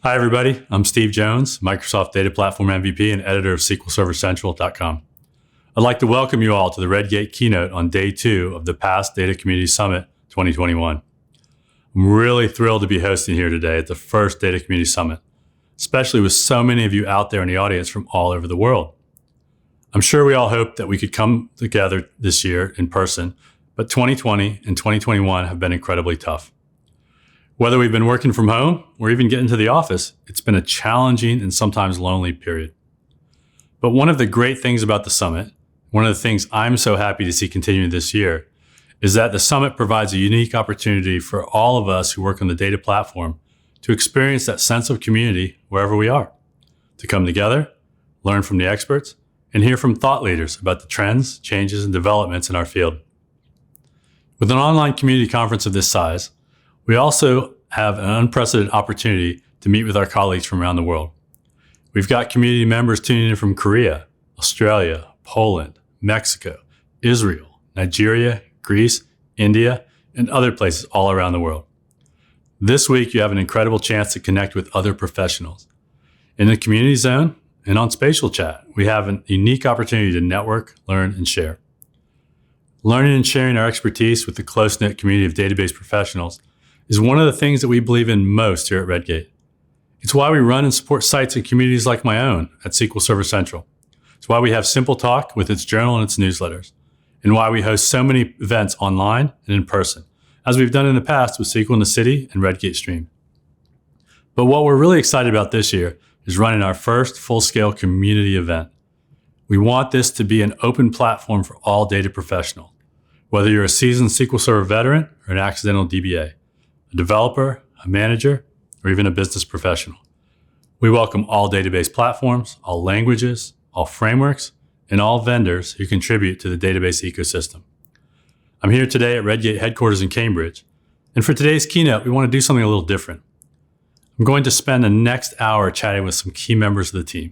Hi, everybody. I'm Steve Jones, Microsoft Data Platform MVP and editor of SQLServerCentral.com. I'd like to welcome you all to the Redgate keynote on day 2 of the PaaS Data Community Summit 2021. I'm really thrilled to be hosting here today at the first Data Community Summit, especially with so many of you out there in the audience from all over the world. I'm sure we all hoped that we could come together this year in person, but 2020 and 2021 have been incredibly tough. Whether we've been working from home or even getting to the office, it's been a challenging and sometimes lonely period. But one of the great things about the summit, one of the things I'm so happy to see continuing this year, is that the summit provides a unique opportunity for all of us who work on the data platform to experience that sense of community wherever we are, to come together, learn from the experts, and hear from thought leaders about the trends, changes, and developments in our field. With an online community conference of this size, we also have an unprecedented opportunity to meet with our colleagues from around the world. We've got community members tuning in from Korea, Australia, Poland, Mexico, Israel, Nigeria, Greece, India, and other places all around the world. This week, you have an incredible chance to connect with other professionals. In the community zone and on Spatial Chat, we have a unique opportunity to network, learn, and share. Learning and sharing our expertise with the close-knit community of database professionals is one of the things that we believe in most here at Redgate. It's why we run and support sites and communities like my own at SQL Server Central. It's why we have Simple Talk with its journal and its newsletters, and why we host so many events online and in person, as we've done in the past with SQL in the City and Redgate Stream. But what we're really excited about this year is running our first full-scale community event. We want this to be an open platform for all data professionals, whether you're a seasoned SQL Server veteran or an accidental DBA, a developer, a manager, or even a business professional. We welcome all database platforms, all languages, all frameworks, and all vendors who contribute to the database ecosystem. I'm here today at Redgate headquarters in Cambridge, and for today's keynote, we want to do something a little different. I'm going to spend the next hour chatting with some key members of the team.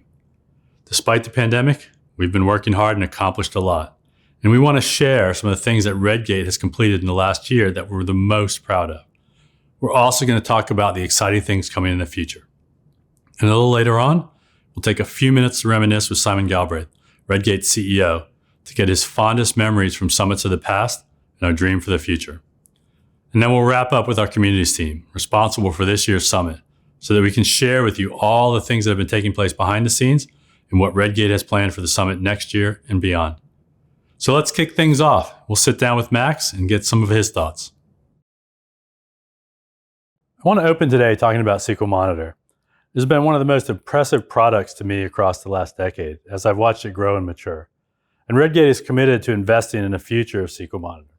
Despite the pandemic, we've been working hard and accomplished a lot, and we want to share some of the things that Redgate has completed in the last year that we're the most proud of. We're also going to talk about the exciting things coming in the future. And a little later on, we'll take a few minutes to reminisce with Simon Galbraith, Redgate's CEO, to get his fondest memories from summits of the past and our dream for the future. And then we'll wrap up with our communities team, responsible for this year's summit, so that we can share with you all the things that have been taking place behind the scenes and what Redgate has planned for the summit next year and beyond. So let's kick things off. We'll sit down with Max and get some of his thoughts. I want to open today talking about SQL Monitor. This has been one of the most impressive products to me across the last decade as I've watched it grow and mature. And Redgate is committed to investing in the future of SQL Monitor.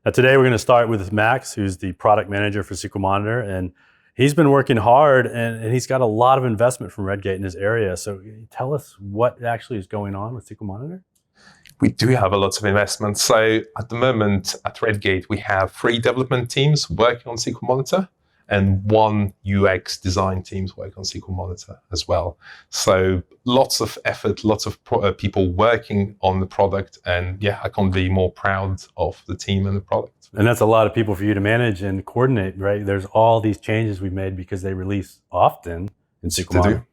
Now today we're going to start with Max, who's the product manager for SQL Monitor, and he's been working hard and he's got a lot of investment from Redgate in this area. So tell us what actually is going on with SQL Monitor. We do have a lot of investment. So at the moment at Redgate, we have 3 development teams working on SQL Monitor, and 1 UX design teams work on SQL Monitor as well. So lots of effort, lots of people working on the product. And yeah, I can't be more proud of the team and the product. And that's a lot of people for you to manage and coordinate, right? There's all these changes we've made because they release often in SQL Monitor.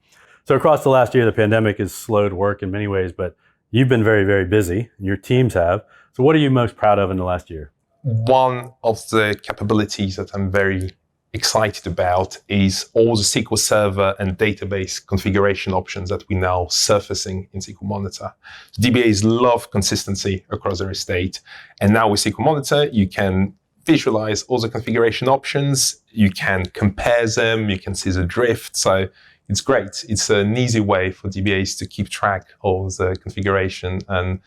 So across the last year, the pandemic has slowed work in many ways, but you've been very, very busy, and your teams have. So what are you most proud of in the last year? One of the capabilities that I'm very excited about is all the SQL Server and database configuration options that we're now surfacing in SQL Monitor. So DBAs love consistency across their estate. And now with SQL Monitor, you can visualize all the configuration options, you can compare them, you can see the drift. So it's great. It's an easy way for DBAs to keep track of the configuration and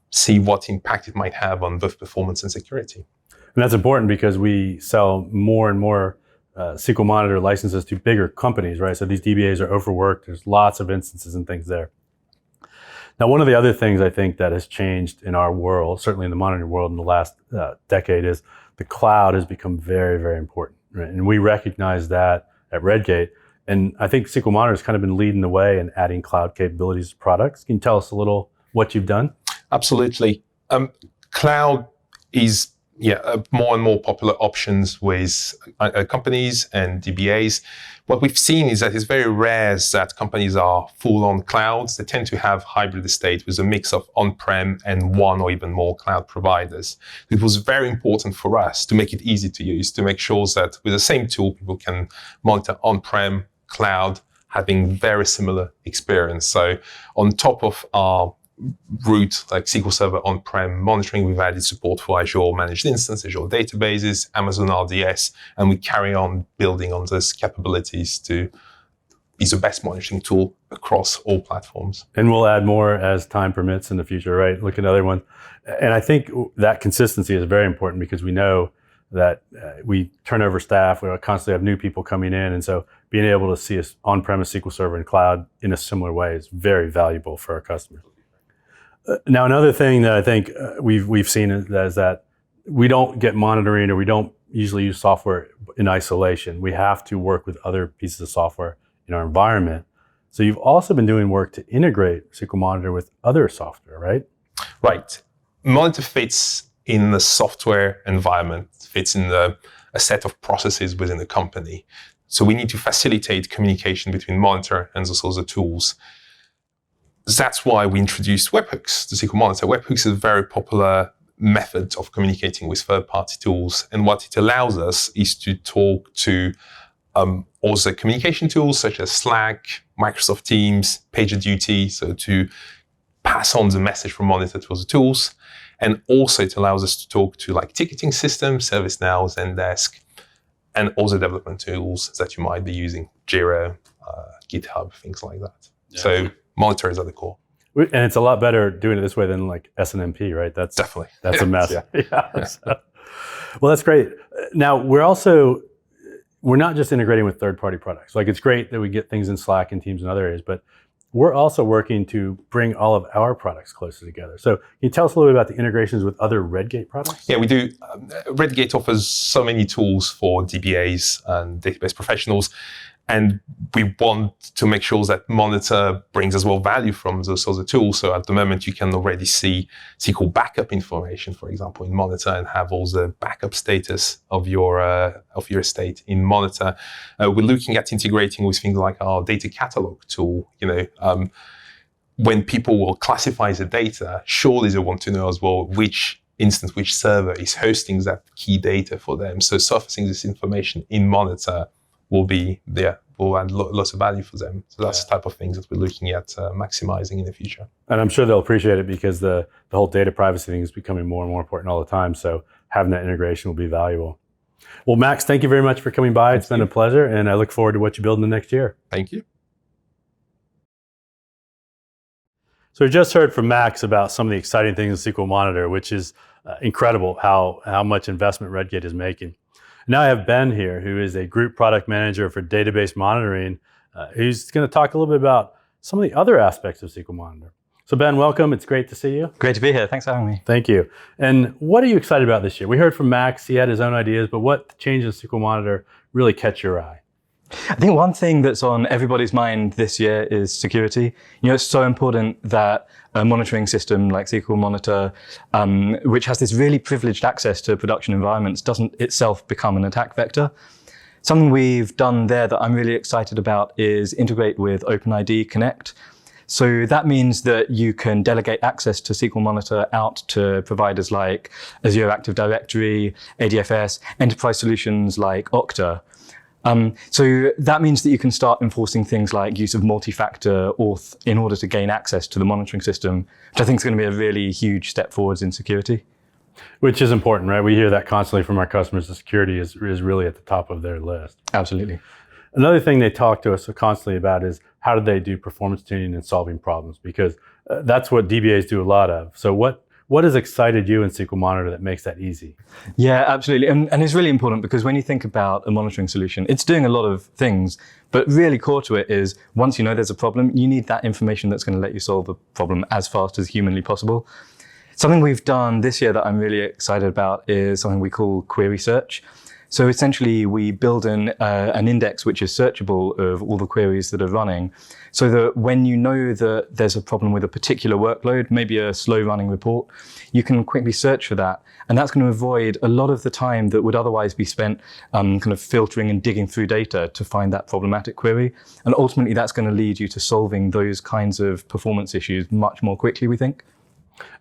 see what impact it might have on both performance and security. And that's important because we sell more and more SQL Monitor licenses to bigger companies, right? So these DBAs are overworked. There's lots of instances and things there. Now, one of the other things I think that has changed in our world, certainly in the monitoring world in the last decade, is the cloud has become very, very important, right? And we recognize that at Redgate. And I think SQL Monitor has kind of been leading the way in adding cloud capabilities to products. Can you tell us a little what you've done? Absolutely. Cloud is more and more popular options with companies and DBAs. What we've seen is that it's very rare that companies are full-on clouds. They tend to have hybrid estate with a mix of on-prem and one or even more cloud providers. It was very important for us to make it easy to use, to make sure that with the same tool, people can monitor on-prem, cloud, having very similar experience. So on top of our root, like SQL Server on-prem monitoring, we've added support for Azure Managed Instance, Azure Databases, Amazon RDS, and we carry on building on those capabilities to be the best monitoring tool across all platforms. And we'll add more as time permits in the future, right? Look at other ones. And I think that consistency is very important because we know that we turn over staff, we constantly have new people coming in. And so being able to see us on-premise SQL Server and cloud in a similar way is very valuable for our customers. Now, another thing that I think we've seen is that we don't get monitoring, or we don't usually use software in isolation. We have to work with other pieces of software in our environment. So you've also been doing work to integrate SQL Monitor with other software, right? Right. Monitor fits in the software environment, fits in a set of processes within the company. So we need to facilitate communication between Monitor and those other tools. That's why we introduced webhooks to SQL Monitor. Webhooks is a very popular method of communicating with third-party tools. And what it allows us is to talk to also communication tools such as Slack, Microsoft Teams, PagerDuty, so to pass on the message from Monitor to other tools. And also it allows us to talk to like ticketing systems, ServiceNow, Zendesk, and other development tools that you might be using, Jira, GitHub, things like that. Yeah. So Monitor is at the core. And it's a lot better doing it this way than like SNMP, right? That's definitely. That's a mess. Yeah. So, well, that's great. Now, we're not just integrating with third-party products. Like, it's great that we get things in Slack and Teams and other areas, but we're also working to bring all of our products closer together. So can you tell us a little bit about the integrations with other Redgate products? Yeah, we do. Redgate offers so many tools for DBAs and database professionals. And we want to make sure that Monitor brings as well value from those other tools. So at the moment, you can already see SQL backup information, for example, in Monitor, and have all the backup status of your estate in Monitor. We're looking at integrating with things like our data catalog tool. When people will classify the data, surely they want to know as well which instance, which server is hosting that key data for them. So surfacing this information in Monitor will add lots of value for them. So that's the type of things that we're looking at maximizing in the future. And I'm sure they'll appreciate it because the whole data privacy thing is becoming more and more important all the time. So having that integration will be valuable. Well, Max, thank you very much for coming by. It's been a pleasure, and I look forward to what you build in the next year. Thank you. So we just heard from Max about some of the exciting things in SQL Monitor, which is incredible how much investment Redgate is making. Now I have Ben here, who is a group product manager for database monitoring, who's going to talk a little bit about some of the other aspects of SQL Monitor. So Ben, welcome. It's great to see you. Great to be here. Thanks for having me. Thank you. And what are you excited about this year? We heard from Max. He had his own ideas, but what changes in SQL Monitor really catch your eye? I think one thing that's on everybody's mind this year is security. It's so important that a monitoring system like SQL Monitor, which has this really privileged access to production environments, doesn't itself become an attack vector. Something we've done there that I'm really excited about is integrate with OpenID Connect. So that means that you can delegate access to SQL Monitor out to providers like Azure Active Directory, ADFS, enterprise solutions like Okta. So that means that you can start enforcing things like use of multi-factor auth in order to gain access to the monitoring system, which I think is going to be a really huge step forwards in security. Which is important, right? We hear that constantly from our customers. The security is really at the top of their list. Absolutely. Another thing they talk to us constantly about is how do they do performance tuning and solving problems? Because that's what DBAs do a lot of. So what has excited you in SQL Monitor that makes that easy? Yeah, absolutely. And it's really important because when you think about a monitoring solution, it's doing a lot of things, but really core to it is once you know there's a problem, you need that information that's going to let you solve the problem as fast as humanly possible. Something we've done this year that I'm really excited about is something we call query search. So essentially, we build an index which is searchable of all the queries that are running, so that when you know that there's a problem with a particular workload, maybe a slow-running report, you can quickly search for that. And that's going to avoid a lot of the time that would otherwise be spent kind of filtering and digging through data to find that problematic query. And ultimately, that's going to lead you to solving those kinds of performance issues much more quickly, we think.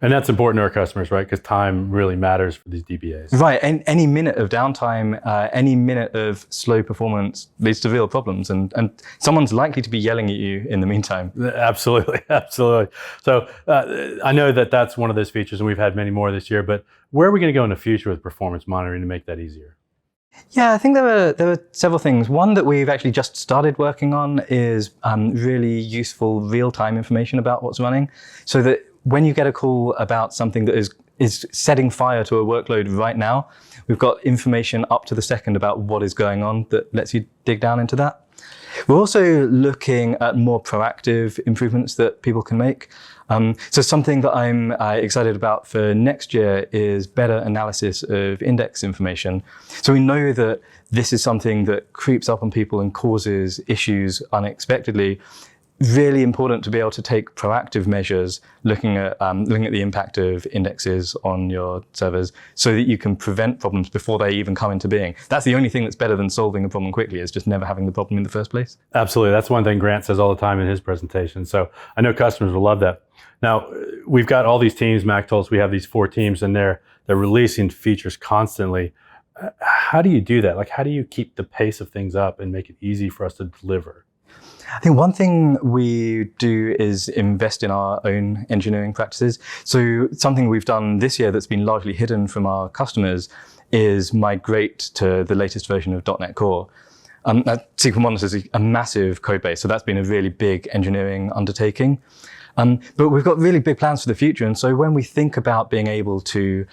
And that's important to our customers, right? Because time really matters for these DBAs. Right. And any minute of downtime, any minute of slow performance leads to real problems. And someone's likely to be yelling at you in the meantime. Absolutely. Absolutely. So I know that that's one of those features, and we've had many more this year. But where are we going to go in the future with performance monitoring to make that easier? Yeah, I think there are several things. One that we've actually just started working on is really useful real-time information about what's running, so that when you get a call about something that is setting fire to a workload right now, we've got information up to the second about what is going on that lets you dig down into that. We're also looking at more proactive improvements that people can make. So something that I'm excited about for next year is better analysis of index information. So we know that this is something that creeps up on people and causes issues unexpectedly. Really important to be able to take proactive measures, looking at the impact of indexes on your servers, so that you can prevent problems before they even come into being. That's the only thing that's better than solving a problem quickly, is just never having the problem in the first place. Absolutely. That's one thing Grant says all the time in his presentation. So I know customers will love that. Now, we've got all these teams. Mac told us we have these 4 teams, and they're releasing features constantly. How do you do that? Like, how do you keep the pace of things up and make it easy for us to deliver? I think one thing we do is invest in our own engineering practices. So something we've done this year that's been largely hidden from our customers is migrate to the latest version of .NET Core. SQL Monitor is a massive code base, so that's been a really big engineering undertaking. But we've got really big plans for the future. And so when we think about being able to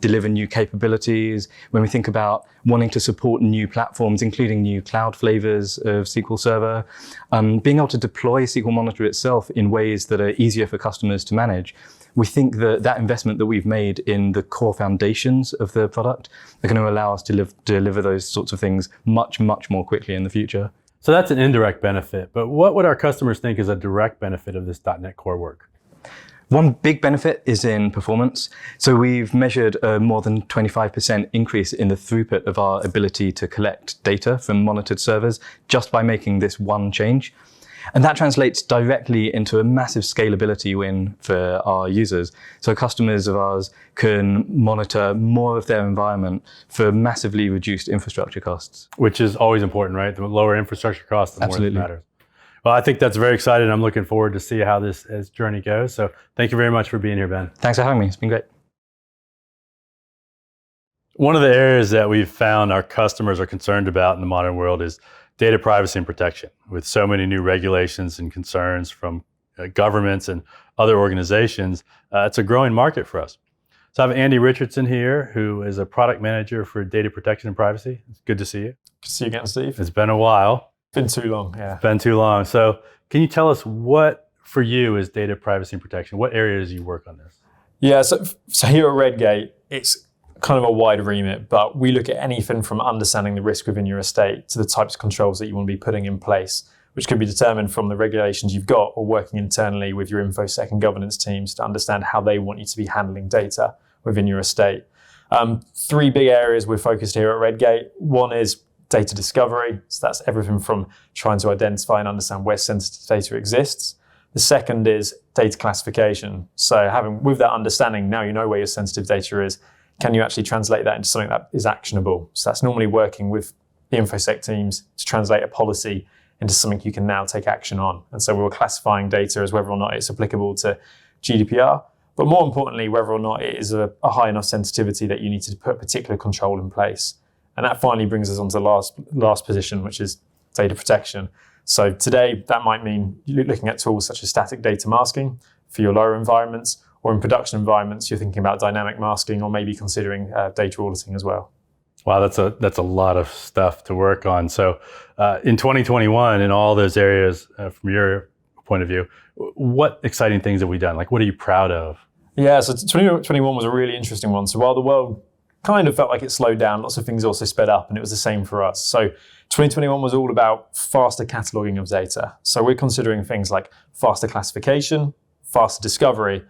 deliver new capabilities, when we think about wanting to support new platforms, including new cloud flavors of SQL Server, being able to deploy SQL Monitor itself in ways that are easier for customers to manage, we think that that investment that we've made in the core foundations of the product are going to allow us to deliver those sorts of things much, much more quickly in the future. So that's an indirect benefit, but what would our customers think is a direct benefit of this .NET Core work? One big benefit is in performance. So we've measured a more than 25% increase in the throughput of our ability to collect data from monitored servers just by making this one change. And that translates directly into a massive scalability win for our users. So customers of ours can monitor more of their environment for massively reduced infrastructure costs. Which is always important, right? The lower infrastructure costs, the more it matters. Well, I think that's very exciting. I'm looking forward to see how this journey goes. So thank you very much for being here, Ben. Thanks for having me. It's been great. One of the areas that we've found our customers are concerned about in the modern world is data privacy and protection. With so many new regulations and concerns from governments and other organizations, it's a growing market for us. So I have Andy Richardson here, who is a product manager for data protection and privacy. It's good to see you. Good to see you again, Steve. It's been a while. Been too long, yeah. It's been too long. So can you tell us what, for you, is data privacy and protection? What areas do you work on this? Yeah, so here at Redgate, it's kind of a wide remit, but we look at anything from understanding the risk within your estate to the types of controls that you want to be putting in place, which can be determined from the regulations you've got or working internally with your InfoSec and governance teams to understand how they want you to be handling data within your estate. 3 big areas we're focused here at Redgate. One is data discovery. So that's everything from trying to identify and understand where sensitive data exists. The second is data classification. So with that understanding, now you know where your sensitive data is. Can you actually translate that into something that is actionable? So that's normally working with the InfoSec teams to translate a policy into something you can now take action on. And so we were classifying data as whether or not it's applicable to GDPR, but more importantly, whether or not it is a high enough sensitivity that you need to put a particular control in place. And that finally brings us on to the last position, which is data protection. So today, that might mean looking at tools such as static data masking for your lower environments, or in production environments, you're thinking about dynamic masking or maybe considering data auditing as well. Wow, that's a lot of stuff to work on. So in 2021, in all those areas, from your point of view, what exciting things have we done? Like, what are you proud of? Yeah, so 2021 was a really interesting one. So while the world kind of felt like it slowed down. Lots of things also sped up, and it was the same for us. So 2021 was all about faster cataloging of data. So we're considering things like faster classification, faster discovery,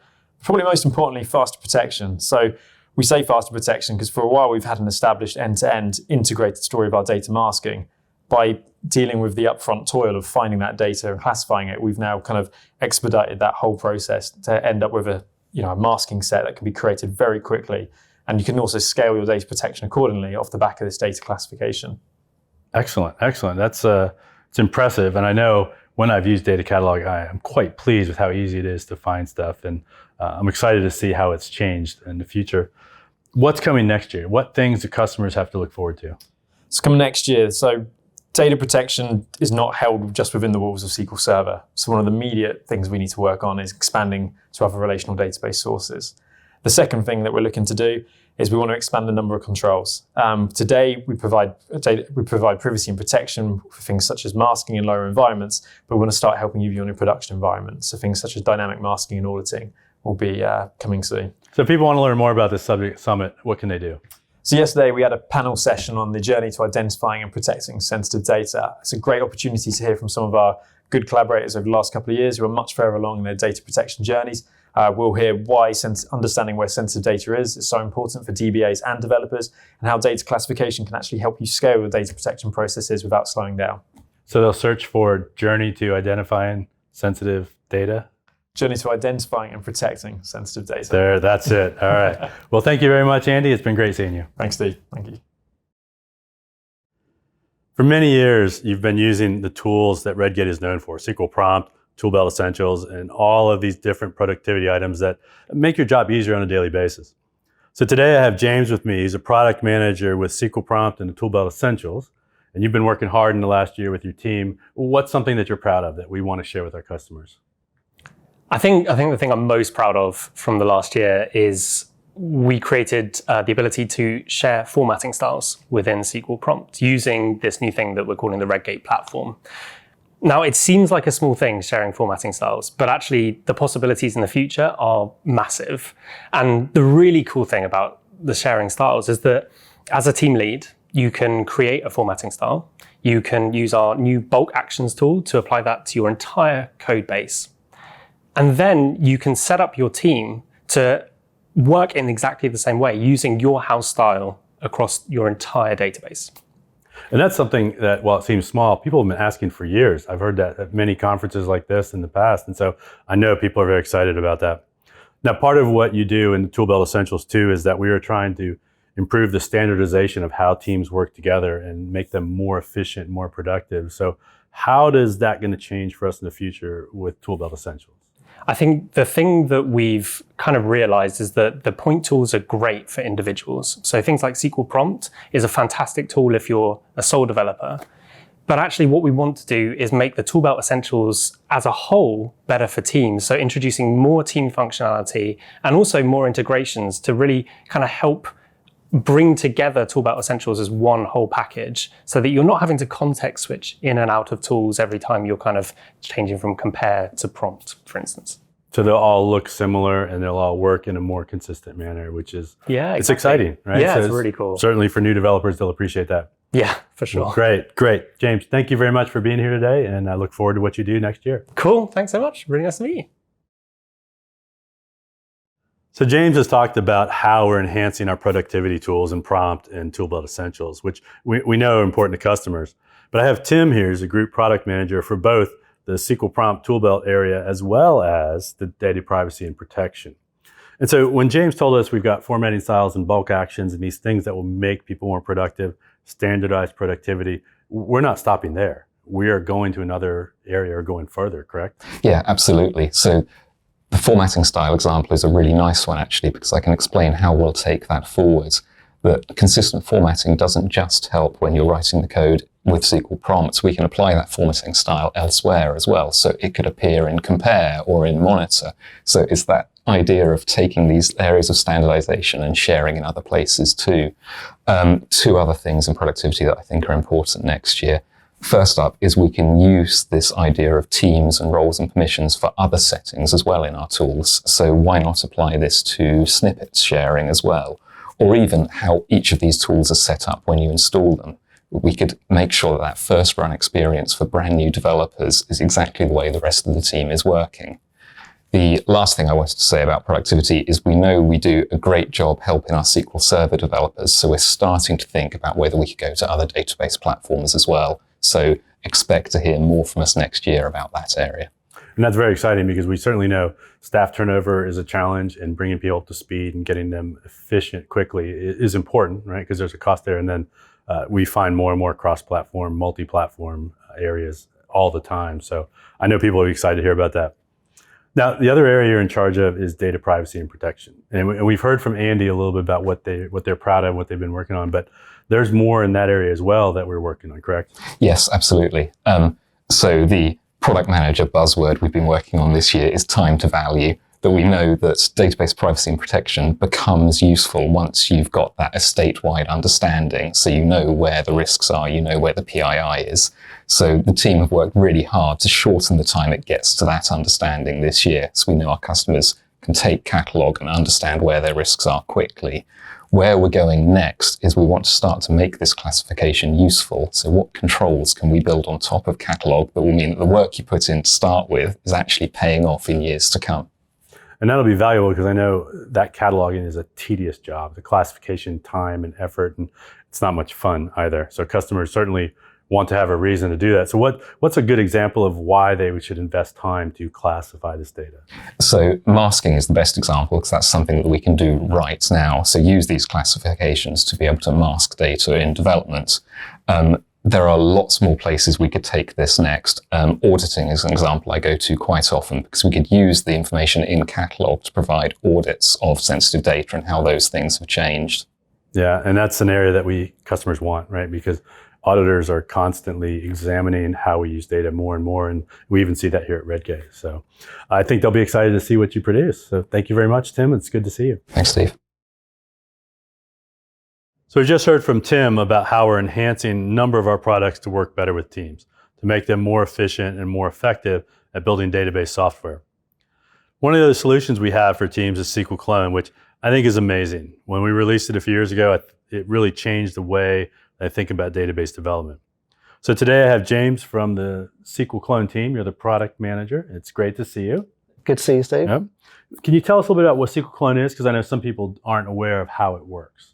probably most importantly, faster protection. So we say faster protection because for a while we've had an established end-to-end integrated story of our data masking. By dealing with the upfront toil of finding that data and classifying it, we've now kind of expedited that whole process to end up with a masking set that can be created very quickly. And you can also scale your data protection accordingly off the back of this data classification. Excellent. That's it's impressive. And I know when I've used Data Catalog, I'm quite pleased with how easy it is to find stuff. And I'm excited to see how it's changed in the future. What's coming next year? What things do customers have to look forward to? It's coming next year. So data protection is not held just within the walls of SQL Server. So one of the immediate things we need to work on is expanding to other relational database sources. The second thing that we're looking to do is we want to expand the number of controls. Today, we provide privacy and protection for things such as masking in lower environments, but we want to start helping you on your production environment. So things such as dynamic masking and auditing will be coming soon. So if people want to learn more about this subject summit, what can they do? So yesterday we had a panel session on the journey to identifying and protecting sensitive data. It's a great opportunity to hear from some of our good collaborators over the last couple of years who are much further along in their data protection journeys. We'll hear why understanding where sensitive data is so important for DBAs and developers, and how data classification can actually help you scale your data protection processes without slowing down. So they'll search for journey to identifying sensitive data? Journey to identifying and protecting sensitive data. That's it. All right. Well, thank you very much, Andy. It's been great seeing you. Thanks, Steve. Thank you. For many years, you've been using the tools that Redgate is known for, SQL Prompt, Toolbelt Essentials, and all of these different productivity items that make your job easier on a daily basis. So today I have James with me. He's a product manager with SQL Prompt and the Toolbelt Essentials, and you've been working hard in the last year with your team. What's something that you're proud of that we want to share with our customers? I think the thing I'm most proud of from the last year is we created the ability to share formatting styles within SQL Prompt using this new thing that we're calling the Redgate platform. Now, it seems like a small thing, sharing formatting styles, but actually the possibilities in the future are massive. And the really cool thing about the sharing styles is that as a team lead, you can create a formatting style. You can use our new bulk actions tool to apply that to your entire code base. And then you can set up your team to work in exactly the same way using your house style across your entire database. And that's something that, while it seems small, people have been asking for years. I've heard that at many conferences like this in the past. And so I know people are very excited about that. Now, part of what you do in the Toolbelt Essentials too is that we are trying to improve the standardization of how teams work together and make them more efficient, more productive. So how is that going to change for us in the future with Toolbelt Essentials? I think the thing that we've kind of realized is that the point tools are great for individuals. So things like SQL Prompt is a fantastic tool if you're a sole developer. But actually what we want to do is make the Toolbelt Essentials as a whole better for teams. So introducing more team functionality and also more integrations to really kind of help bring together Toolbelt Essentials as one whole package so that you're not having to context switch in and out of tools every time you're kind of changing from compare to prompt, for instance. So they'll all look similar and they'll all work in a more consistent manner, which is, exactly. It's exciting, right? Yeah, so it's really cool. Certainly for new developers, they'll appreciate that. Yeah, for sure. Well, great. James, thank you very much for being here today, and I look forward to what you do next year. Cool, thanks so much. Really nice to meet you. So James has talked about how we're enhancing our productivity tools in Prompt and Toolbelt Essentials, which we know are important to customers. But I have Tim here, who's a group product manager for both the SQL Prompt Toolbelt area as well as the data privacy and protection. And so when James told us we've got formatting styles and bulk actions and these things that will make people more productive, standardized productivity, we're not stopping there. We are going to another area or going further, correct? Yeah, absolutely. So the formatting style example is a really nice one, actually, because I can explain how we'll take that forward. That consistent formatting doesn't just help when you're writing the code with SQL prompts. We can apply that formatting style elsewhere as well. So it could appear in compare or in monitor. So it's that idea of taking these areas of standardization and sharing in other places too. Two other things in productivity that I think are important next year. First up is we can use this idea of teams and roles and permissions for other settings as well in our tools. So why not apply this to snippets sharing as well? or even how each of these tools are set up when you install them. We could make sure that that first run experience for brand new developers is exactly the way the rest of the team is working. The last thing I wanted to say about productivity is we know we do a great job helping our SQL Server developers, so we're starting to think about whether we could go to other database platforms as well. So expect to hear more from us next year about that area. And that's very exciting because we certainly know staff turnover is a challenge, and bringing people up to speed and getting them efficient quickly is important, right? Because there's a cost there. And then we find more and more cross-platform, multi-platform areas all the time. So I know people will be excited to hear about that. Now, the other area you're in charge of is data privacy and protection. And we've heard from Andy a little bit about what they're proud of, what they've been working on, but there's more in that area as well that we're working on, correct? Yes, absolutely. So the product manager buzzword we've been working on this year is time to value, that we know that database privacy and protection becomes useful once you've got that estate-wide understanding. So you know where the risks are, you know where the PII is. So the team have worked really hard to shorten the time it gets to that understanding this year. So we know our customers can take catalog and understand where their risks are quickly. Where we're going next is we want to start to make this classification useful. So what controls can we build on top of catalog that will mean that the work you put in to start with is actually paying off in years to come? And that'll be valuable because I know that cataloging is a tedious job, the classification time and effort, and it's not much fun either. So customers certainly want to have a reason to do that. So what's a good example of why they should invest time to classify this data? So masking is the best example because that's something that we can do right now. So use these classifications to be able to mask data in development. There are lots more places we could take this next. Auditing is an example I go to quite often because we could use the information in catalog to provide audits of sensitive data and how those things have changed. Yeah, and that's an area that customers want, right? Because auditors are constantly examining how we use data more and more, and we even see that here at Redgate. So I think they'll be excited to see what you produce. So thank you very much, Tim. It's good to see you. Thanks, Steve. So we just heard from Tim about how we're enhancing a number of our products to work better with teams, to make them more efficient and more effective at building database software. One of the other solutions we have for teams is SQL Clone, which I think is amazing. When we released it a few years ago, it really changed the way I think about database development. So today I have James from the SQL Clone team. You're the product manager. It's great to see you. Good to see you, Steve. Yep. Can you tell us a little bit about what SQL Clone is? Because I know some people aren't aware of how it works.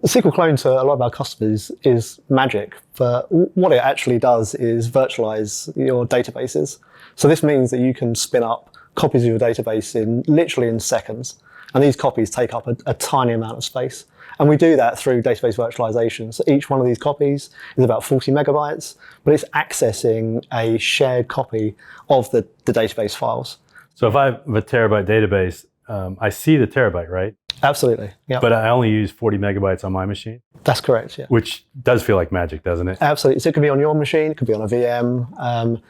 SQL Clone to a lot of our customers is magic, but what it actually does is virtualize your databases. So this means that you can spin up copies of your database literally in seconds. And these copies take up a tiny amount of space. And we do that through database virtualization. So each one of these copies is about 40 megabytes, but it's accessing a shared copy of the database files. So if I have a terabyte database, I see the terabyte, right? Absolutely, yeah. But I only use 40 megabytes on my machine? That's correct, yeah. Which does feel like magic, doesn't it? Absolutely. So it could be on your machine, it could be on a VM.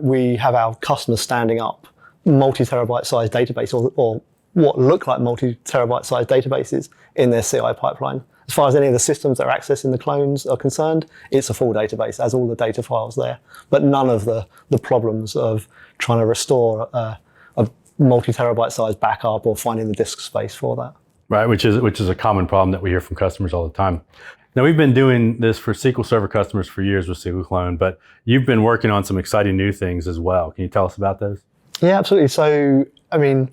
We have our customers standing up multi-terabyte size database or what look like multi-terabyte size databases in their CI pipeline. As far as any of the systems that are accessing the clones are concerned, it's a full database, has all the data files there, but none of the problems of trying to restore a multi-terabyte size backup or finding the disk space for that. Right, which is a common problem that we hear from customers all the time. Now, we've been doing this for SQL Server customers for years with SQL Clone, but you've been working on some exciting new things as well. Can you tell us about those? Yeah, absolutely. So, I mean,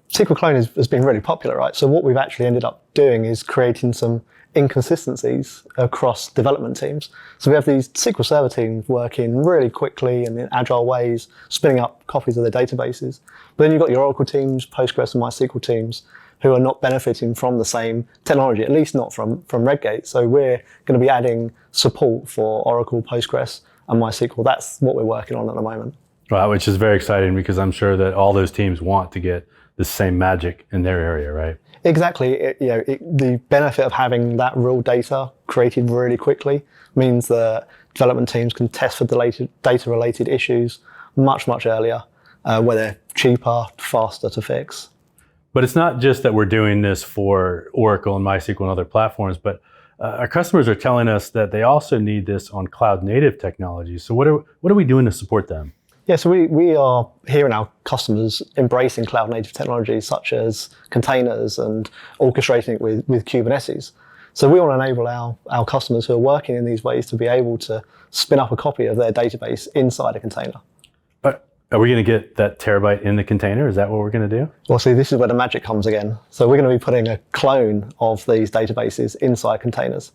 SQL Clone has been really popular, right? So what we've actually ended up doing is creating some inconsistencies across development teams. So we have these SQL Server teams working really quickly and in agile ways, spinning up copies of their databases. But then you've got your Oracle teams, Postgres and MySQL teams who are not benefiting from the same technology, at least not from Redgate. So we're going to be adding support for Oracle, Postgres and MySQL. That's what we're working on at the moment. Wow, which is very exciting because I'm sure that all those teams want to get the same magic in their area, right? Exactly. The benefit of having that raw data created really quickly means that development teams can test for data-related issues much, much earlier, where they're cheaper, faster to fix. But it's not just that we're doing this for Oracle and MySQL and other platforms, but our customers are telling us that they also need this on cloud-native technologies. So what are we doing to support them? Yeah, so we are hearing our customers embracing cloud native technologies such as containers and orchestrating it with Kubernetes. So we want to enable our customers who are working in these ways to be able to spin up a copy of their database inside a container. But are we going to get that terabyte in the container? Is that what we're going to do? Well, see, this is where the magic comes again. So we're going to be putting a clone of these databases inside containers.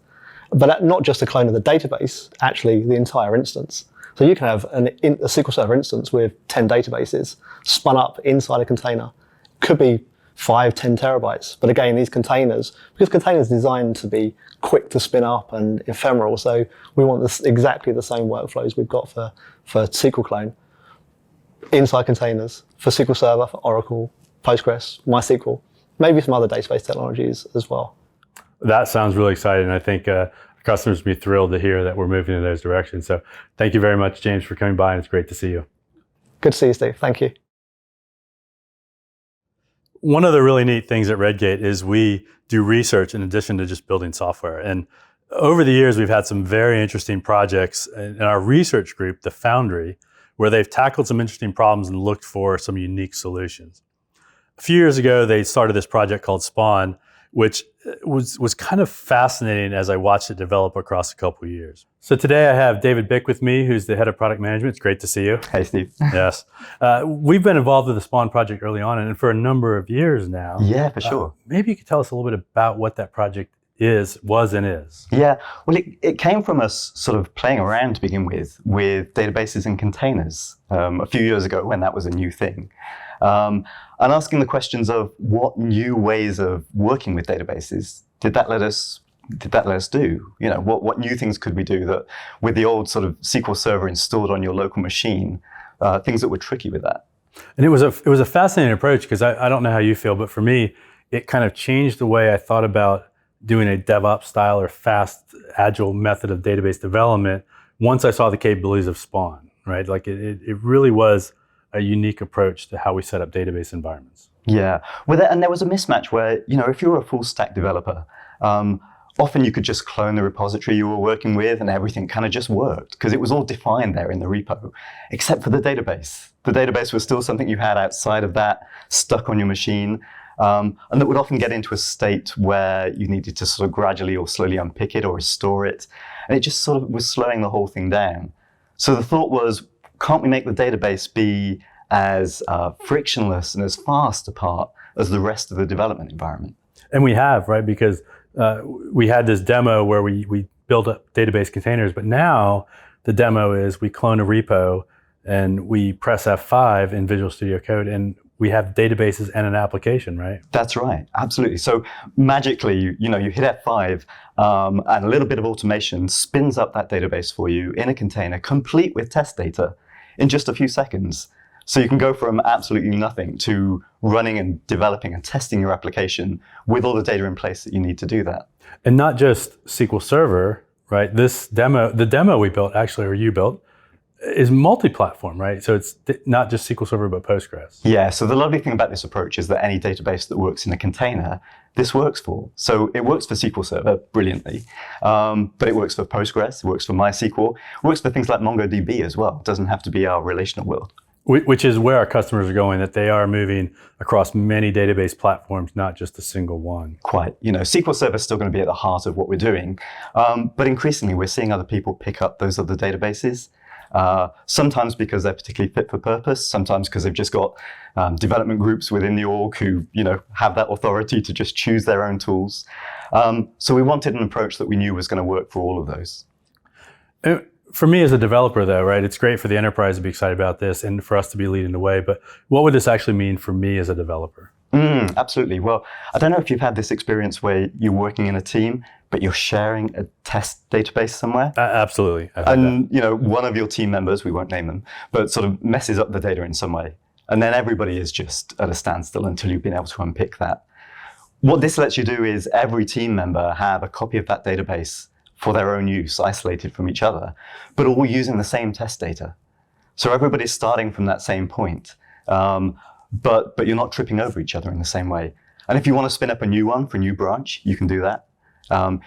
But not just a clone of the database, actually the entire instance. So you can have a SQL Server instance with 10 databases spun up inside a container. Could be 5, 10 terabytes. But again, these containers, because containers are designed to be quick to spin up and ephemeral, so we want exactly the same workflows we've got for SQL Clone inside containers for SQL Server, for Oracle, Postgres, MySQL, maybe some other database technologies as well. That sounds really exciting. I think customers will be thrilled to hear that we're moving in those directions. So thank you very much, James, for coming by, and it's great to see you. Good to see you, Steve. Thank you. One of the really neat things at Redgate is we do research in addition to just building software. And over the years, we've had some very interesting projects in our research group, the Foundry, where they've tackled some interesting problems and looked for some unique solutions. A few years ago, they started this project called Spawn, which was kind of fascinating as I watched it develop across a couple of years. So today I have David Bick with me, who's the head of product management. It's great to see you. Hey, Steve. Yes. We've been involved with the Spawn project early on and for a number of years now. Yeah, for sure. Maybe you could tell us a little bit about what that project was and is. Yeah, well, it came from us sort of playing around to begin with databases and containers a few years ago when that was a new thing. And asking the questions of what new ways of working with databases did that let us do? You know, what new things could we do that with the old sort of SQL Server installed on your local machine, things that were tricky with that? And it was a fascinating approach because I don't know how you feel, but for me, it kind of changed the way I thought about doing a DevOps style or fast, agile method of database development once I saw the capabilities of Spawn, right? Like it really was a unique approach to how we set up database environments. Yeah, well, and there was a mismatch where, you know, if you were a full stack developer, often you could just clone the repository you were working with and everything kind of just worked because it was all defined there in the repo, except for the database. The database was still something you had outside of that, stuck on your machine, and that would often get into a state where you needed to sort of gradually or slowly unpick it or restore it. And it just sort of was slowing the whole thing down. So the thought was, can't we make the database be as frictionless and as fast a part as the rest of the development environment? And we have, right? Because we had this demo where we built up database containers, but now the demo is we clone a repo and we press F5 in Visual Studio Code and we have databases and an application, right? That's right, absolutely. So magically, you hit F5 and a little bit of automation spins up that database for you in a container, complete with test data in just a few seconds. So you can go from absolutely nothing to running and developing and testing your application with all the data in place that you need to do that. And not just SQL Server, right? The demo we built actually, or you built, is multi-platform, right? So it's not just SQL Server, but Postgres. Yeah, so the lovely thing about this approach is that any database that works in a container, this works for. So it works for SQL Server brilliantly, but it works for Postgres, it works for MySQL, it works for things like MongoDB as well. It doesn't have to be our relational world. Which is where our customers are going, that they are moving across many database platforms, not just a single one. Quite. SQL Server is still going to be at the heart of what we're doing, but increasingly we're seeing other people pick up those other databases. Sometimes because they're particularly fit for purpose, sometimes because they've just got development groups within the org who, have that authority to just choose their own tools. So we wanted an approach that we knew was going to work for all of those. For me as a developer though, right, it's great for the enterprise to be excited about this and for us to be leading the way, but what would this actually mean for me as a developer? Absolutely. Well, I don't know if you've had this experience where you're working in a team, but you're sharing a test database somewhere. Absolutely. And, one of your team members, we won't name them, but sort of messes up the data in some way. And then everybody is just at a standstill until you've been able to unpick that. What this lets you do is every team member have a copy of that database for their own use, isolated from each other, but all using the same test data. So everybody's starting from that same point, but you're not tripping over each other in the same way. And if you want to spin up a new one for a new branch, you can do that.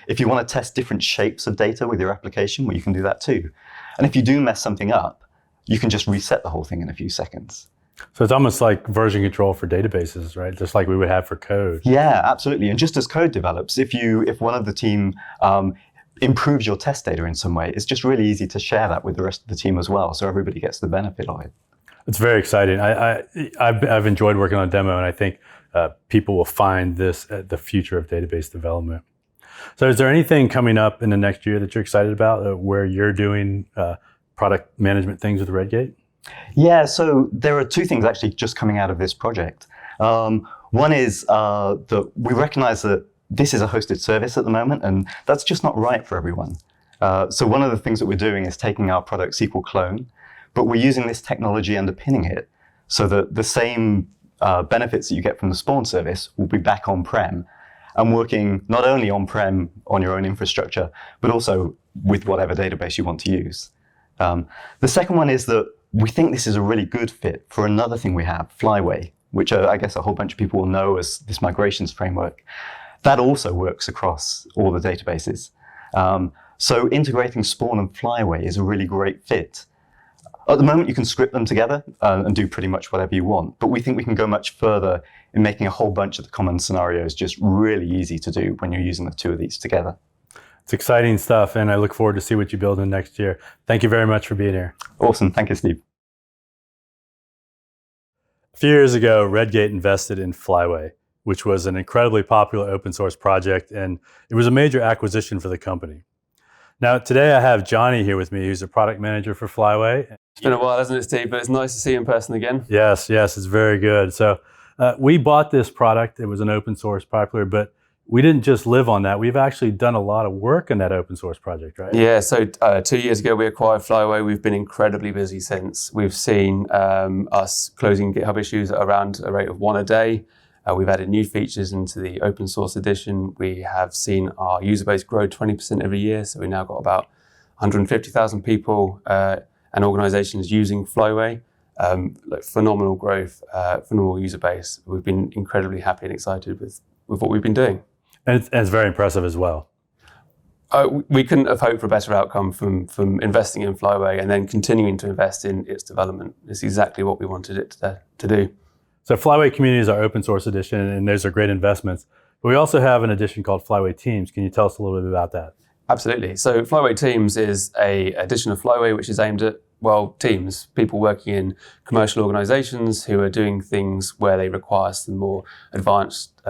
If you want to test different shapes of data with your application, well, you can do that too. And if you do mess something up, you can just reset the whole thing in a few seconds. So it's almost like version control for databases, right? Just like we would have for code. Yeah, absolutely. And just as code develops, if one of the team improves your test data in some way, it's just really easy to share that with the rest of the team as well, so everybody gets the benefit of it. It's very exciting. I've enjoyed working on a demo, and I think people will find this the future of database development. So is there anything coming up in the next year that you're excited about, where you're doing product management things with Redgate? Yeah, so there are two things actually just coming out of this project. One is that we recognize that this is a hosted service at the moment, and that's just not right for everyone. So one of the things that we're doing is taking our product SQL Clone, but we're using this technology underpinning it so that the same benefits that you get from the Spawn service will be back on-prem and working not only on-prem on your own infrastructure, but also with whatever database you want to use. The second one is that we think this is a really good fit for another thing we have, Flyway, which I guess a whole bunch of people will know as this migrations framework. That also works across all the databases. So integrating Spawn and Flyway is a really great fit. At the moment, you can script them together and do pretty much whatever you want, but we think we can go much further in making a whole bunch of the common scenarios just really easy to do when you're using the two of these together. It's exciting stuff, and I look forward to see what you build in next year. Thank you very much for being here. Awesome. Thank you, Steve. A few years ago, Redgate invested in Flyway, which was an incredibly popular open source project, and it was a major acquisition for the company. Now, today I have Johnny here with me, who's a product manager for Flyway. It's been a while, hasn't it, Steve? But it's nice to see you in person again. Yes, it's very good. So we bought this product. It was an open source popular, but we didn't just live on that. We've actually done a lot of work on that open source project, right? Yeah, so 2 years ago we acquired Flyway. We've been incredibly busy since. We've seen us closing GitHub issues at around a rate of 1 a day. We've added new features into the open source edition. We have seen our user base grow 20% every year. So we've now got about 150,000 people and organizations using Flyway. Phenomenal growth, phenomenal user base. We've been incredibly happy and excited with what we've been doing. And it's very impressive as well. We couldn't have hoped for a better outcome from investing in Flyway and then continuing to invest in its development. It's exactly what we wanted it to do. So Flyway Community is our open source edition, and those are great investments. But we also have an edition called Flyway Teams. Can you tell us a little bit about that? Absolutely. So Flyway Teams is an edition of Flyway which is aimed at, teams, people working in commercial organizations who are doing things where they require some more advanced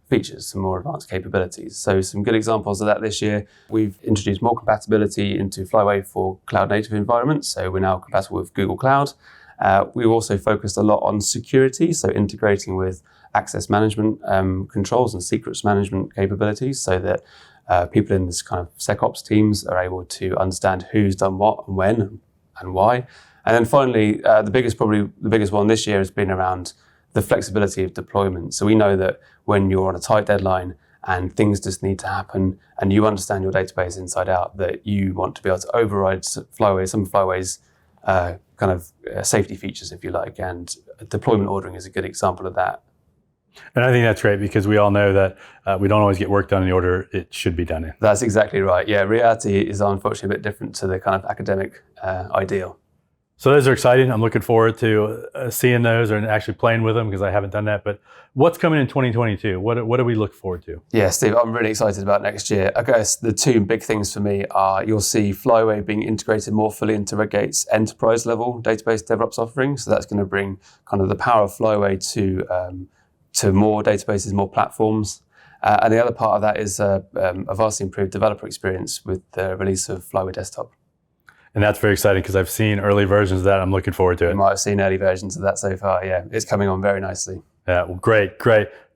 features, some more advanced capabilities. So some good examples of that this year. We've introduced more compatibility into Flyway for cloud native environments. So we're now compatible with Google Cloud. We've also focused a lot on security, so integrating with access management controls and secrets management capabilities so that people in this kind of SecOps teams are able to understand who's done what and when and why. And then finally, probably the biggest one this year has been around the flexibility of deployment. So we know that when you're on a tight deadline and things just need to happen and you understand your database inside out, that you want to be able to override Flyway, some of Flyway's safety features, if you like, and deployment ordering is a good example of that. And I think that's great because we all know that we don't always get work done in the order it should be done in. That's exactly right. Yeah, reality is unfortunately a bit different to the kind of academic ideal. So those are exciting. I'm looking forward to seeing those and actually playing with them because I haven't done that. But what's coming in 2022? What do we look forward to? Yeah, Steve, I'm really excited about next year. I guess the two big things for me are you'll see Flyway being integrated more fully into Redgate's enterprise level database DevOps offering. So that's going to bring kind of the power of Flyway to more databases, more platforms. And the other part of that is a vastly improved developer experience with the release of Flyway Desktop. And that's very exciting because I've seen early versions of that. I'm looking forward to it. You might have seen early versions of that so far. Yeah, it's coming on very nicely. Yeah, well, great.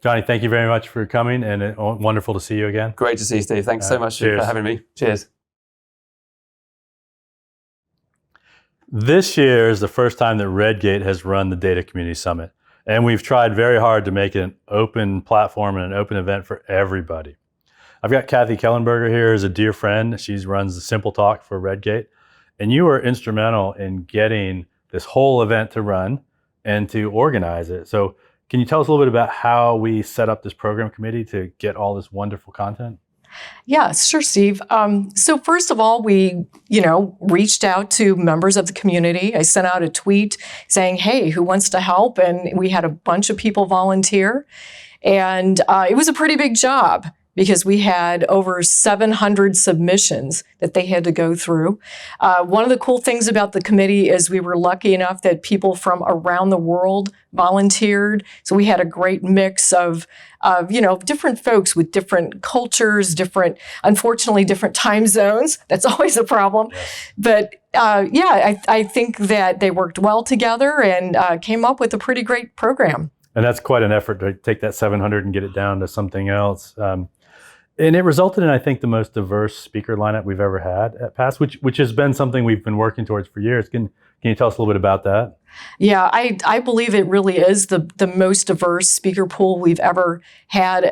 Johnny, thank you very much for coming and wonderful to see you again. Great to see you, Steve. Thanks so much for having me. Cheers. This year is the first time that Redgate has run the Data Community Summit. And we've tried very hard to make it an open platform and an open event for everybody. I've got Kathy Kellenberger here as a dear friend. She runs the Simple Talk for Redgate. And you were instrumental in getting this whole event to run and to organize it. So can you tell us a little bit about how we set up this program committee to get all this wonderful content? Yeah, sure, Steve. So first of all, we, reached out to members of the community. I sent out a tweet saying, hey, who wants to help? And we had a bunch of people volunteer. And it was a pretty big job because we had over 700 submissions that they had to go through. One of the cool things about the committee is we were lucky enough that people from around the world volunteered. So we had a great mix of different folks with different cultures, unfortunately, different time zones. That's always a problem. But I think that they worked well together and came up with a pretty great program. And that's quite an effort to take that 700 and get it down to something else. And it resulted in, I think, the most diverse speaker lineup we've ever had at PASS, which has been something we've been working towards for years. Can you tell us a little bit about that? Yeah, I believe it really is the most diverse speaker pool we've ever had.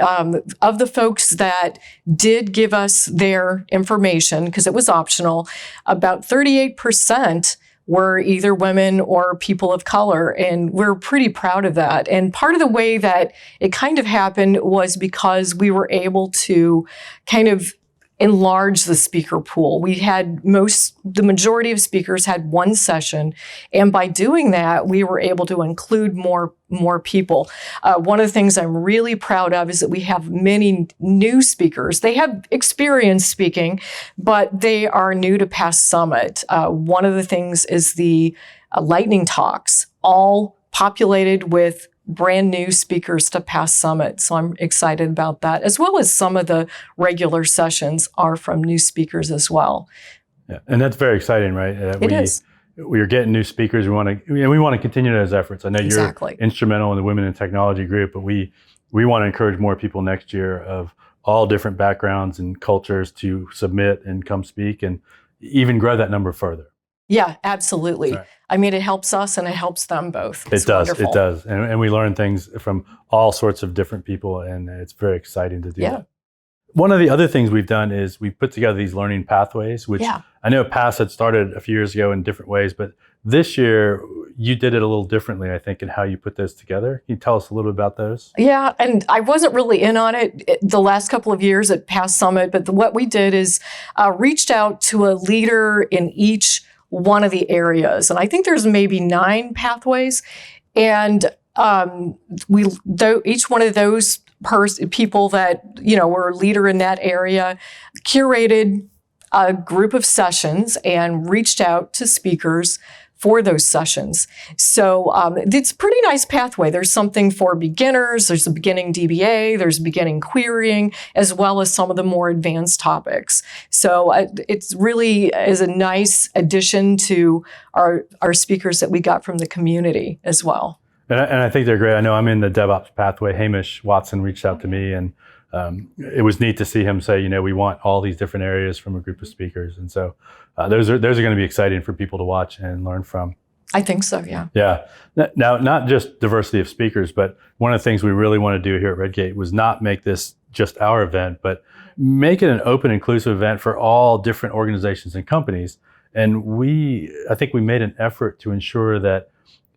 Of the folks that did give us their information, because it was optional, about 38% were either women or people of color, and we're pretty proud of that. And part of the way that it kind of happened was because we were able to kind of enlarge the speaker pool. We had the majority of speakers had one session, and by doing that, we were able to include more people. One of the things I'm really proud of is that we have many new speakers. They have experience speaking, but they are new to PASS Summit. One of the things is the lightning talks, all populated with brand new speakers to PASS Summit. So I'm excited about that, as well as some of the regular sessions are from new speakers as well. Yeah, and that's very exciting, right? It is. We are getting new speakers. We want to continue those efforts. I know you're instrumental in the Women in Technology group, but we want to encourage more people next year of all different backgrounds and cultures to submit and come speak and even grow that number further. Yeah, absolutely. Right. I mean, it helps us and it helps them both. It does. And we learn things from all sorts of different people, and it's very exciting to do that. One of the other things we've done is we put together these learning pathways, which I know PASS had started a few years ago in different ways, but this year you did it a little differently, I think, in how you put those together. Can you tell us a little bit about those? Yeah, and I wasn't really in on it the last couple of years at PASS Summit, but what we did is reached out to a leader in each one of the areas. And I think there's maybe 9 pathways. And each one of those people that, were a leader in that area curated a group of sessions and reached out to speakers for those sessions. So it's a pretty nice pathway. There's something for beginners, there's a beginning DBA, there's beginning querying, as well as some of the more advanced topics. So it's really is a nice addition to our speakers that we got from the community as well. And I think they're great. I know I'm in the DevOps pathway. Hamish Watson reached out to me, and it was neat to see him say, we want all these different areas from a group of speakers. And so those are going to be exciting for people to watch and learn from. I think so, yeah. Yeah. Now, not just diversity of speakers, but one of the things we really want to do here at Redgate was not make this just our event, but make it an open, inclusive event for all different organizations and companies. And I think we made an effort to ensure that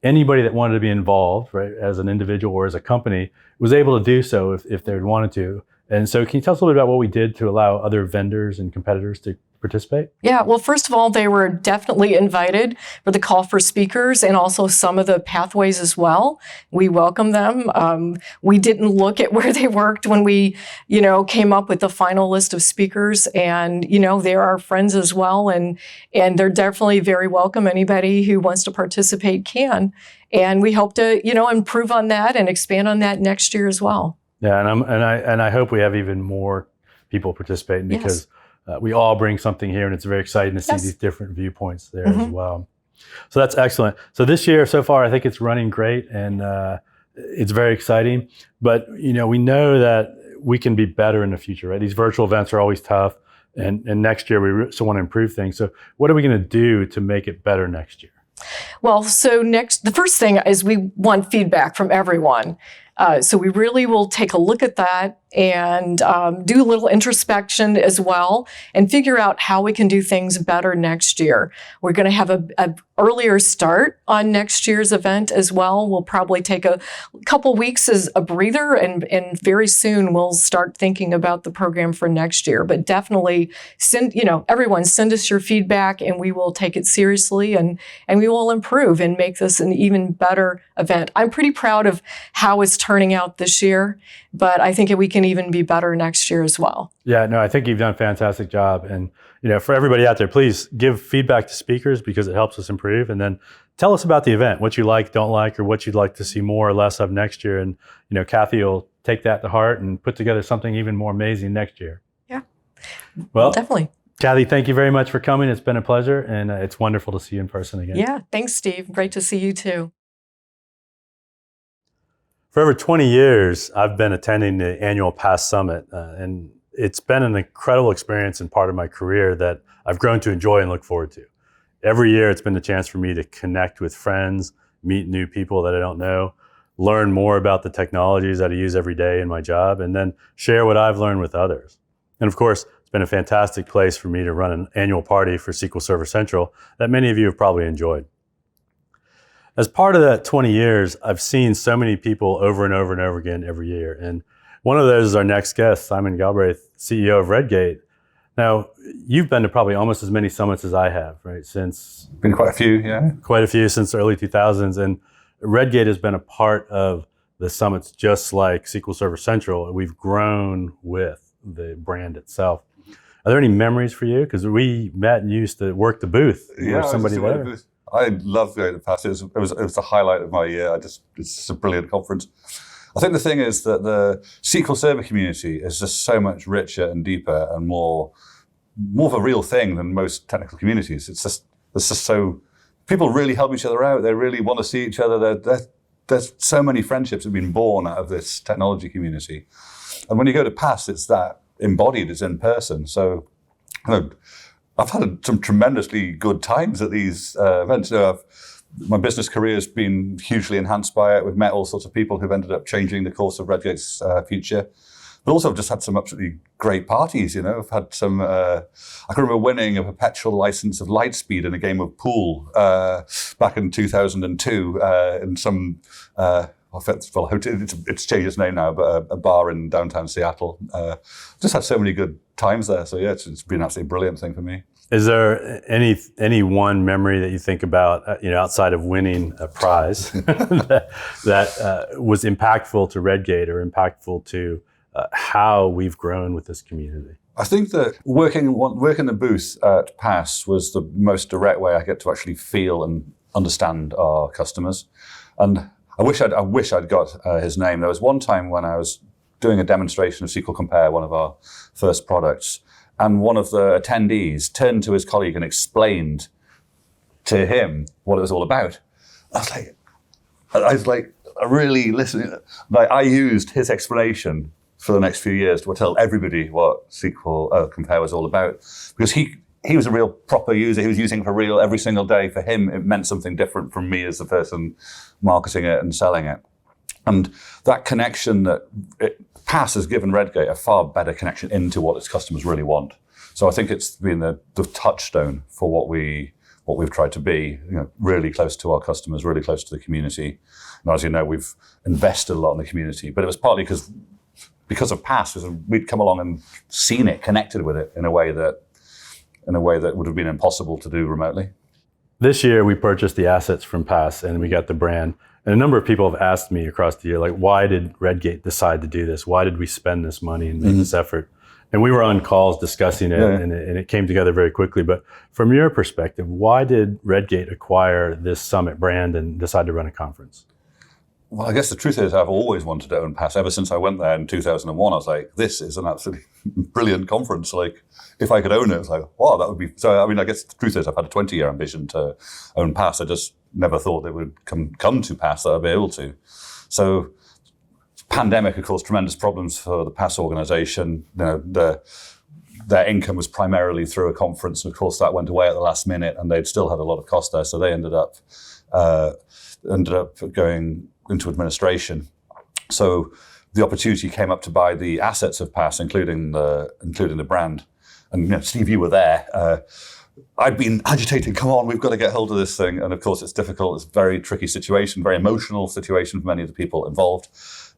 anybody that wanted to be involved, right, as an individual or as a company, was able to do so if they wanted to. And so can you tell us a little bit about what we did to allow other vendors and competitors to participate? Yeah, well, first of all, they were definitely invited for the call for speakers and also some of the pathways as well. We welcome them. We didn't look at where they worked when we, came up with the final list of speakers, and, they're our friends as well, and they're definitely very welcome. Anybody who wants to participate can. And we hope to, improve on that and expand on that next year as well. Yeah, and I hope we have even more people participating because we all bring something here, and it's very exciting to see these different viewpoints there as well. So that's excellent. So this year so far, I think it's running great, and it's very exciting. But we know that we can be better in the future, right? These virtual events are always tough, and next year we still want to improve things. So what are we going to do to make it better next year? Well, so the first thing is we want feedback from everyone. So we really will take a look at that and do a little introspection as well and figure out how we can do things better next year. We're going to have a earlier start on next year's event as well. We'll probably take a couple weeks as a breather, and very soon we'll start thinking about the program for next year. But definitely everyone send us your feedback, and we will take it seriously, and we will improve and make this an even better event. I'm pretty proud of how it's turning out this year, but I think we can even be better next year as well. Yeah, no, I think you've done a fantastic job. And, for everybody out there, please give feedback to speakers because it helps us improve. And then tell us about the event, what you like, don't like, or what you'd like to see more or less of next year. And, Kathy will take that to heart and put together something even more amazing next year. Yeah. Well, definitely. Kathy, thank you very much for coming. It's been a pleasure, and it's wonderful to see you in person again. Yeah, thanks, Steve. Great to see you too. For over 20 years, I've been attending the annual PASS Summit, and it's been an incredible experience and part of my career that I've grown to enjoy and look forward to. Every year, it's been a chance for me to connect with friends, meet new people that I don't know, learn more about the technologies that I use every day in my job, and then share what I've learned with others. And of course, it's been a fantastic place for me to run an annual party for SQL Server Central that many of you have probably enjoyed. As part of that 20 years, I've seen so many people over and over and over again every year. And one of those is our next guest, Simon Galbraith, CEO of Redgate. Now, you've been to probably almost as many summits as I have, right? Been quite a few, yeah. Quite a few since the early 2000s. And Redgate has been a part of the summits just like SQL Server Central. We've grown with the brand itself. Are there any memories for you? Because we met and used to work the booth. Yeah, somebody there. I love going to PASS. It was the highlight of my year. It's just a brilliant conference. I think the thing is that the SQL Server community is just so much richer and deeper and more of a real thing than most technical communities. It's just so people really help each other out. They really want to see each other. There's so many friendships that have been born out of this technology community. And when you go to PASS, it's that embodied, it's in person. So I've had some tremendously good times at these events. My business career has been hugely enhanced by it. We've met all sorts of people who've ended up changing the course of Redgate's future. But also I've just had some absolutely great parties, I've had some, I can remember winning a perpetual license of Lightspeed in a game of pool back in 2002 in some, it's changed its name now, but a bar in downtown Seattle. Just had so many good times there. So yeah, it's been an absolutely brilliant thing for me. Is there any one memory that you think about, outside of winning a prize that was impactful to Redgate or impactful to how we've grown with this community? I think that working the booth at PASS was the most direct way I get to actually feel and understand our customers. And I wish I'd got his name. There was one time when I was doing a demonstration of SQL Compare, one of our first products, and one of the attendees turned to his colleague and explained to him what it was all about. I was like, really listening. Like, I used his explanation for the next few years to tell everybody what SQL Compare was all about, because he was a real proper user. He was using it for real every single day. For him, it meant something different from me as the person marketing it and selling it. And that connection PASS has given Redgate a far better connection into what its customers really want. So I think it's been the touchstone for what we've tried to be, really close to our customers, really close to the community. And as you know, we've invested a lot in the community, but it was partly because of PASS, we'd come along and seen it, connected with it in a way that would have been impossible to do remotely. This year, we purchased the assets from PASS and we got the brand. And a number of people have asked me across the year, like, why did Redgate decide to do this? Why did we spend this money and make this effort? And we were on calls discussing it, and it came together very quickly. But from your perspective, why did Redgate acquire this Summit brand and decide to run a conference? Well, I guess the truth is I've always wanted to own PASS. Ever since I went there in 2001, I was like, this is an absolutely brilliant conference. Like, if I could own it, I was like, wow, that would be... So, I guess the truth is I've had a 20-year ambition to own PASS. I just never thought it would come to pass that I'd be able to. So, pandemic, of course, tremendous problems for the PASS organization. Their income was primarily through a conference, and of course that went away at the last minute, and they'd still had a lot of cost there. So they ended up going into administration. So the opportunity came up to buy the assets of Pass, including the brand. And Steve, you were there. I'd been agitating, come on, we've got to get hold of this thing. And of course, it's difficult. It's a very tricky situation, very emotional situation for many of the people involved.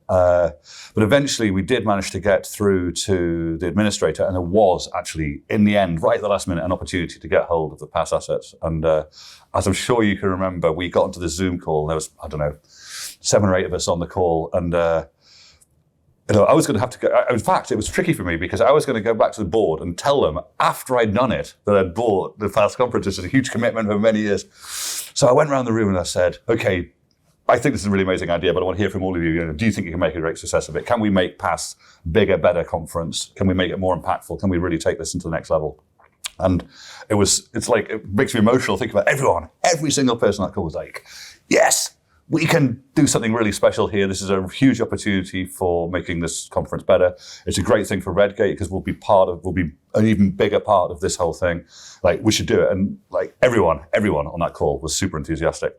But eventually we did manage to get through to the administrator, and there was actually, in the end, right at the last minute, an opportunity to get hold of the Pass assets. And as I'm sure you can remember, we got into the Zoom call, and there was, 7 or 8 of us on the call. And I was going to have to go. In fact, it was tricky for me because I was going to go back to the board and tell them after I'd done it that I'd bought the Pass conference. It's a huge commitment over many years. So I went around the room and I said, okay, I think this is a really amazing idea, but I want to hear from all of you. Do you think you can make a great success of it? Can we make Pass bigger, better conference? Can we make it more impactful? Can we really take this into the next level? And it makes me emotional thinking about every single person on that call was like, yes, we can do something really special here. This is a huge opportunity for making this conference better. It's a great thing for Redgate because we'll be an even bigger part of this whole thing. Like, we should do it. And like everyone on that call was super enthusiastic.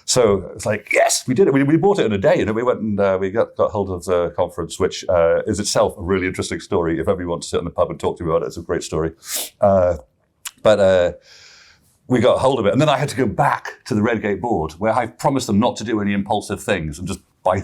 So it's like, yes, we did it. We bought it in a day. We went and we got hold of the conference, which is itself a really interesting story. If ever you want to sit in the pub and talk to me about it, it's a great story. But we got hold of it. And then I had to go back to the Redgate board where I promised them not to do any impulsive things and just buy.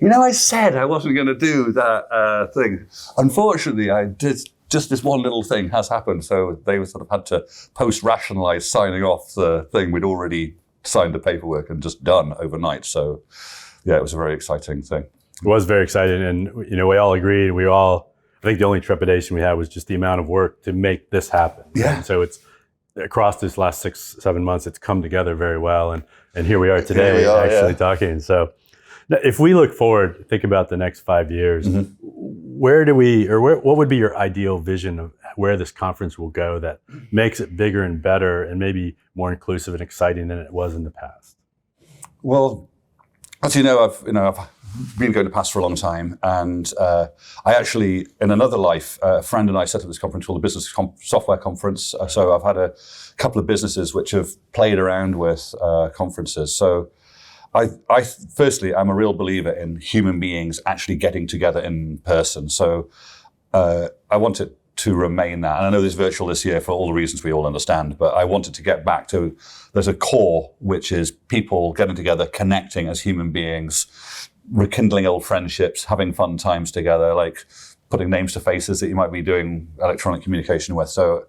I said I wasn't going to do that thing. Unfortunately, I did. Just this one little thing has happened. So they sort of had to post-rationalize signing off the thing we'd already signed the paperwork and just done overnight. So yeah, it was a very exciting thing. It was very exciting. And, we all agreed. I think the only trepidation we had was just the amount of work to make this happen. Yeah. And so it's across this last 6-7 months, it's come together very well. And here we are today talking. So if we look forward, think about the next 5 years, what would be your ideal vision of where this conference will go that makes it bigger and better and maybe more inclusive and exciting than it was in the past? Well, as you know, I've been going to Pass for a long time, and I actually, in another life, a friend and I set up this conference called the Business Software Conference. So I've had a couple of businesses which have played around with conferences. So firstly, I'm a real believer in human beings actually getting together in person. So I want it to remain that. And I know there's virtual this year for all the reasons we all understand, but I wanted to get back to, there's a core, which is people getting together, connecting as human beings, rekindling old friendships, having fun times together, like putting names to faces that you might be doing electronic communication with. So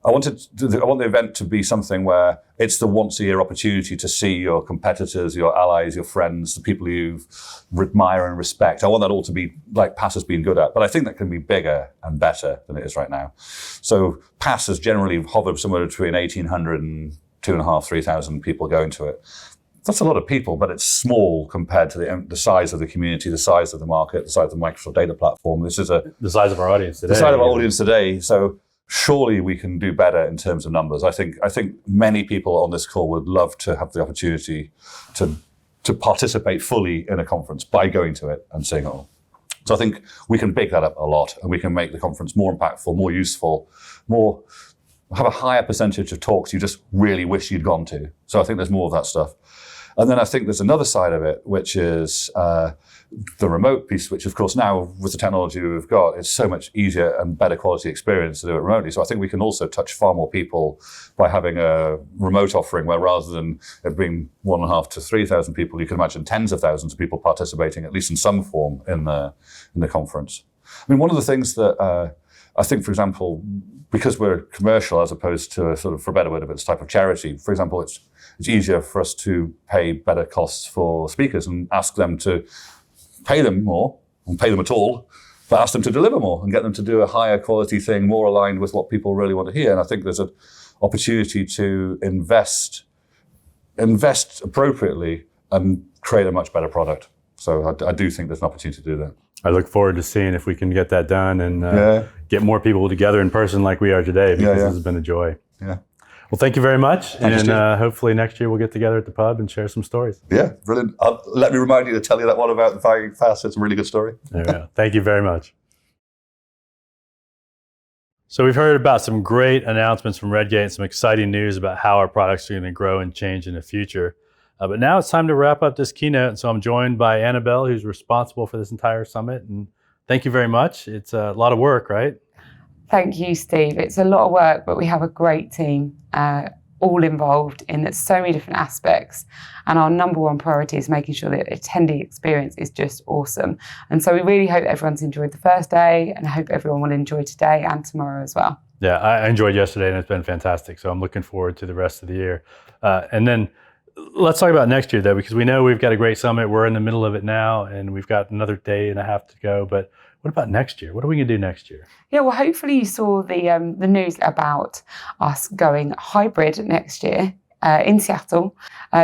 I want the event to be something where it's the once a year opportunity to see your competitors, your allies, your friends, the people you admire and respect. I want that all to be like Pass has been good at, but I think that can be bigger and better than it is right now. So Pass has generally hovered somewhere between 1,800 and 2,500, 3,000 people going to it. That's a lot of people, but it's small compared to the size of the community, the size of the market, the size of the Microsoft Data Platform. This is the size of our audience today. The size of our audience today. So surely we can do better in terms of numbers. I think many people on this call would love to have the opportunity to participate fully in a conference by going to it and seeing it all. So I think we can big that up a lot, and we can make the conference more impactful, more useful, have a higher percentage of talks you just really wish you'd gone to. So I think there's more of that stuff. And then I think there's another side of it, which is the remote piece, which of course now with the technology we've got, it's so much easier and better quality experience to do it remotely. So I think we can also touch far more people by having a remote offering where rather than it being 1,500 to 3,000 people, you can imagine tens of thousands of people participating at least in some form in the conference. I mean, one of the things that I think, for example, because we're commercial as opposed to a sort of, for a better word of it, it's type of charity, for example, it's easier for us to pay better costs for speakers and ask them to pay them more, and pay them at all, but ask them to deliver more and get them to do a higher quality thing, more aligned with what people really want to hear. And I think there's an opportunity to invest appropriately and create a much better product. So I do think there's an opportunity to do that. I look forward to seeing if we can get that done and get more people together in person like we are today, because this has been a joy. Yeah. Well, thank you very much. Thanks, and hopefully next year we'll get together at the pub and share some stories. Yeah, brilliant. Let me remind you to tell you that one about the buying fast. It's a really good story. There we go. Thank you very much. So we've heard about some great announcements from Redgate and some exciting news about how our products are going to grow and change in the future. But now it's time to wrap up this keynote. And so I'm joined by Annabelle, who's responsible for this entire summit. And thank you very much. It's a lot of work, right? Thank you, Steve. It's a lot of work, but we have a great team all involved in so many different aspects. And our number one priority is making sure that the attendee experience is just awesome. And so we really hope everyone's enjoyed the first day, and I hope everyone will enjoy today and tomorrow as well. Yeah, I enjoyed yesterday, and it's been fantastic. So I'm looking forward to the rest of the year. And then let's talk about next year, though, because we know we've got a great summit. We're in the middle of it now, and we've got another day and a half to go. But what about next year? What are we going to do next year? Yeah, well, hopefully you saw the news about us going hybrid next year in Seattle.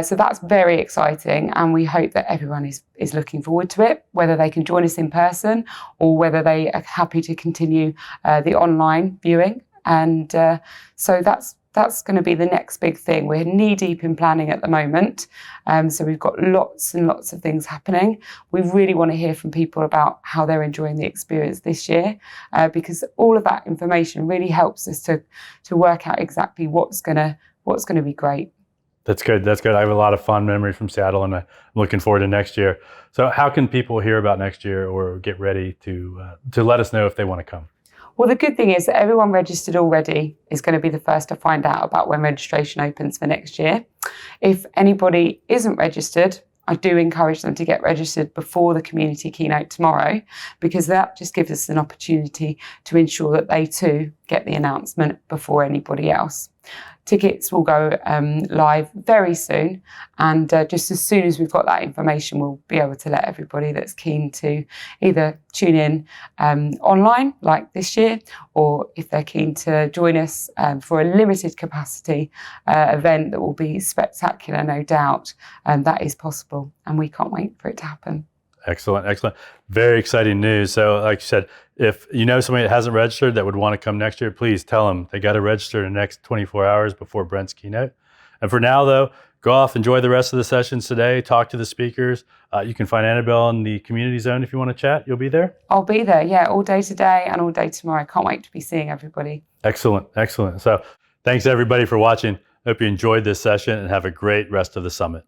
So that's very exciting, and we hope that everyone is looking forward to it, whether they can join us in person or whether they are happy to continue the online viewing. And so that's going to be the next big thing. We're knee deep in planning at the moment. So we've got lots and lots of things happening. We really want to hear from people about how they're enjoying the experience this year, because all of that information really helps us to work out exactly what's going to be great. That's good. That's good. I have a lot of fond memories from Seattle, and I'm looking forward to next year. So how can people hear about next year or get ready to let us know if they want to come? Well, the good thing is that everyone registered already is going to be the first to find out about when registration opens for next year. If anybody isn't registered, I do encourage them to get registered before the community keynote tomorrow, because that just gives us an opportunity to ensure that they too get the announcement before anybody else. Tickets will go live very soon, and just as soon as we've got that information, we'll be able to let everybody that's keen to either tune in online like this year, or if they're keen to join us for a limited capacity event that will be spectacular, no doubt, that is possible, and we can't wait for it to happen. Excellent, excellent. Very exciting news. So like you said, if you know somebody that hasn't registered that would want to come next year, please tell them they got to register in the next 24 hours before Brent's keynote. And for now, though, go off, enjoy the rest of the sessions today, talk to the speakers. You can find Annabelle in the community zone if you want to chat. You'll be there? I'll be there, yeah, all day today and all day tomorrow. Can't wait to be seeing everybody. Excellent, excellent. So thanks everybody for watching. Hope you enjoyed this session and have a great rest of the summit.